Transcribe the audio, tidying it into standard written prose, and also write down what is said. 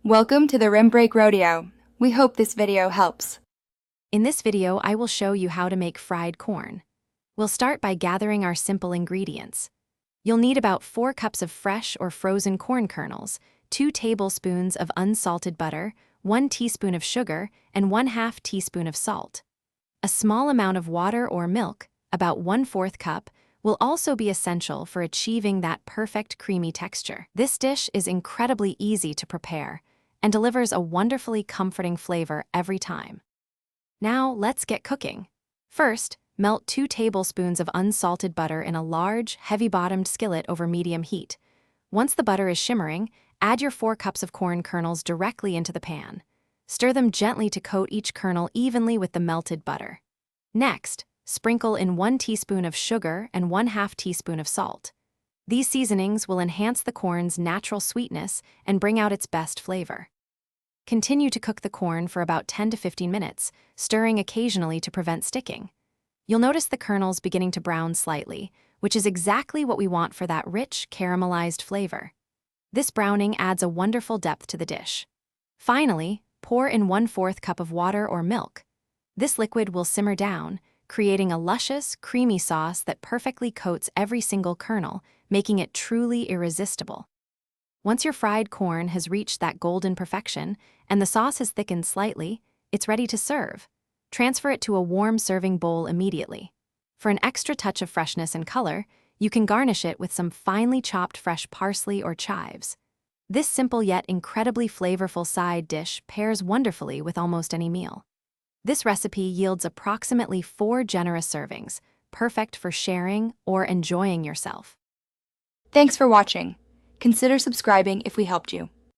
Welcome to the Rim Break Rodeo. We hope this video helps. In this video, I will show you how to make fried corn. We'll start by gathering our simple ingredients. You'll need about 4 cups of fresh or frozen corn kernels, 2 tablespoons of unsalted butter, 1 teaspoon of sugar, and 1/2 teaspoon of salt. A small amount of water or milk, about 1/4 cup, will also be essential for achieving that perfect creamy texture. This dish is incredibly easy to prepare and delivers a wonderfully comforting flavor every time. Now, let's get cooking. First, melt 2 tablespoons of unsalted butter in a large, heavy-bottomed skillet over medium heat. Once the butter is shimmering, add your 4 cups of corn kernels directly into the pan. Stir them gently to coat each kernel evenly with the melted butter. Next, sprinkle in 1 teaspoon of sugar and 1/2 teaspoon of salt. These seasonings will enhance the corn's natural sweetness and bring out its best flavor. Continue to cook the corn for about 10 to 15 minutes, stirring occasionally to prevent sticking. You'll notice the kernels beginning to brown slightly, which is exactly what we want for that rich, caramelized flavor. This browning adds a wonderful depth to the dish. Finally, pour in 1/4 cup of water or milk. This liquid will simmer down, creating a luscious, creamy sauce that perfectly coats every single kernel, making it truly irresistible. Once your fried corn has reached that golden perfection and the sauce has thickened slightly, it's ready to serve. Transfer it to a warm serving bowl immediately. For an extra touch of freshness and color, you can garnish it with some finely chopped fresh parsley or chives. This simple yet incredibly flavorful side dish pairs wonderfully with almost any meal. This recipe yields approximately 4 generous servings, perfect for sharing or enjoying yourself. Thanks for watching. Consider subscribing if we helped you.